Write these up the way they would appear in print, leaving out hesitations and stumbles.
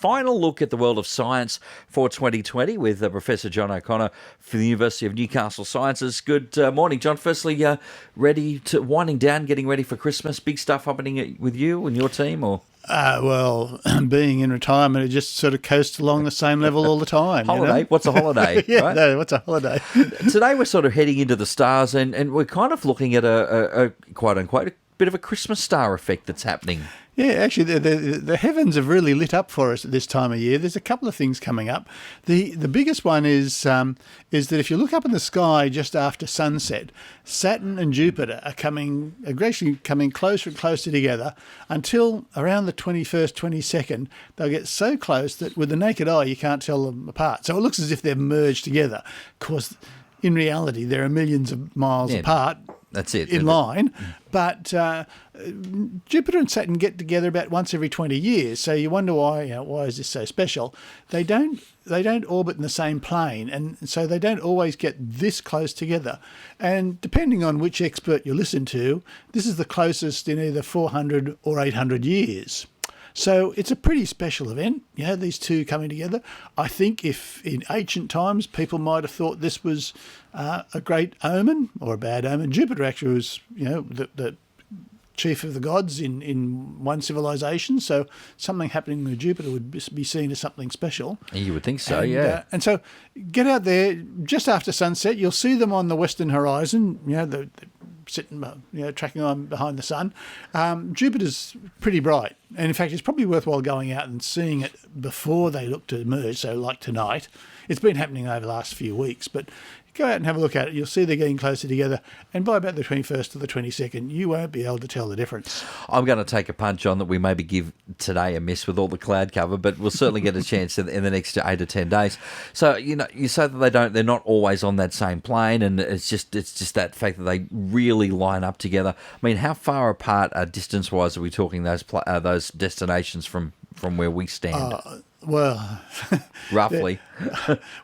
final look at the world of science for 2020 with Professor John O'Connor from the University of Newcastle Sciences. Good morning, John. Firstly, winding down, getting ready for Christmas. Big stuff happening with you and your team, or? Well, being in retirement, it just sort of coasts along the same level all the time. Holiday? You know? What's a holiday? Yeah, right? no, what's a holiday? Today we're sort of heading into the stars, and we're kind of looking at a quote-unquote, a bit of a Christmas star effect that's happening. Yeah, actually, the heavens have really lit up for us at this time of year. There's a couple of things coming up. The biggest one is that if you look up in the sky just after sunset, Saturn and Jupiter are gradually coming closer and closer together until around the 21st, 22nd. They'll get so close that with the naked eye you can't tell them apart. So it looks as if they've merged together. Of course, in reality, they're millions of miles apart. That's it. In line, but Jupiter and Saturn get together about once every 20 years. So you wonder why is this so special? They don't orbit in the same plane, and so they don't always get this close together. And depending on which expert you listen to, this is the closest in either 400 or 800 years. So it's a pretty special event, these two coming together. I think if in ancient times people might have thought this was a great omen or a bad omen, Jupiter actually was, the chief of the gods in one civilization. So something happening with Jupiter would be seen as something special. You would think so, yeah. And so get out there just after sunset. You'll see them on the western horizon, they're sitting, tracking on behind the sun. Jupiter's pretty bright. And in fact, it's probably worthwhile going out and seeing it before they look to emerge. So like tonight, it's been happening over the last few weeks, but go out and have a look at it. You'll see they're getting closer together. And by about the 21st or the 22nd, you won't be able to tell the difference. I'm going to take a punch on that we maybe give today a miss with all the cloud cover, but we'll certainly get a chance in the next 8 to 10 days. So, you say that they're not always on that same plane, and it's just that fact that they really line up together. I mean, how far apart distance-wise are we talking those destinations from where we stand? Well, roughly.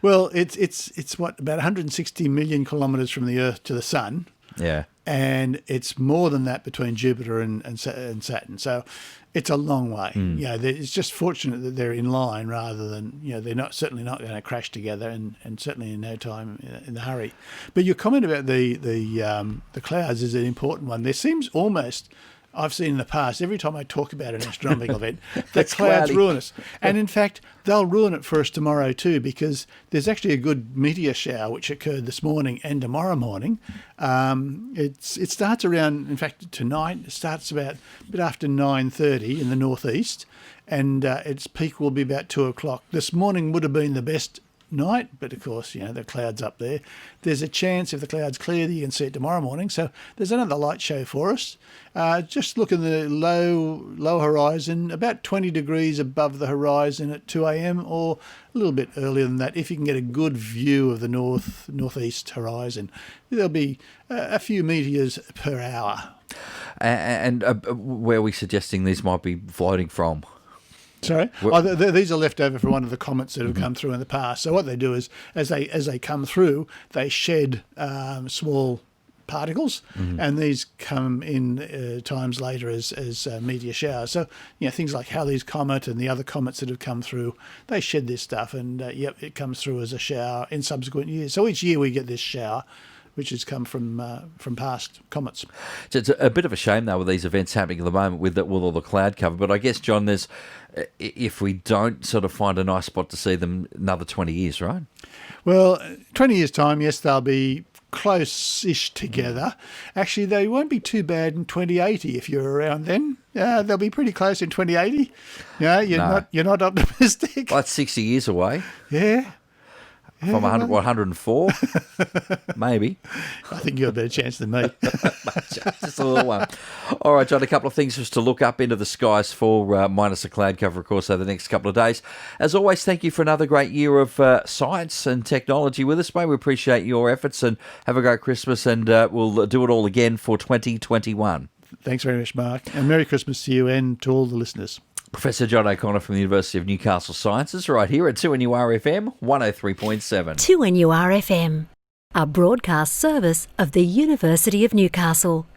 Well, it's what, about 160 million kilometres from the Earth to the Sun. Yeah. And it's more than that between Jupiter and Saturn. So it's a long way. It's just fortunate that they're in line rather than, they're certainly not going to crash together and certainly in no time in a hurry. But your comment about the clouds is an important one. There seems almost, I've seen in the past, every time I talk about an astronomical event, the clouds ruin us. And in fact, they'll ruin it for us tomorrow too, because there's actually a good meteor shower which occurred this morning and tomorrow morning. It starts around, in fact, tonight, it starts about a bit after 9:30 in the northeast, and its peak will be about 2 o'clock. This morning would have been the best night, but of course, the clouds up there. There's a chance if the clouds clear that you can see it tomorrow morning. So there's another light show for us. Just look in the low horizon, about 20 degrees above the horizon at 2 a.m. or a little bit earlier than that. If you can get a good view of the northeast horizon, there'll be a few meteors per hour. And where are we suggesting these might be floating from? Sorry? These are left over from one of the comets that have come through in the past. So what they do is, as they come through, they shed small particles, and these come in times later as meteor showers. So, things like Halley's Comet and the other comets that have come through, they shed this stuff, and it comes through as a shower in subsequent years. So each year we get this shower, which has come from past comets. So it's a bit of a shame, though, with these events happening at the moment with all the cloud cover. But I guess, John, if we don't sort of find a nice spot to see them, another 20 years, right? Well, 20 years' time, yes, they'll be close-ish together. Actually, they won't be too bad in 2080 if you're around then. They'll be pretty close in 2080. You're not optimistic. Well, that's 60 years away. Yeah. From 104? Maybe. I think you have a better chance than me. Just a little one. All right, John, a couple of things just to look up into the skies for, minus the cloud cover, of course, over the next couple of days. As always, thank you for another great year of science and technology with us, mate. We appreciate your efforts, and have a great Christmas, and we'll do it all again for 2021. Thanks very much, Mark. And Merry Christmas to you and to all the listeners. Professor John O'Connor from the University of Newcastle Sciences, right here at 2NURFM 103.7. 2NURFM, a broadcast service of the University of Newcastle.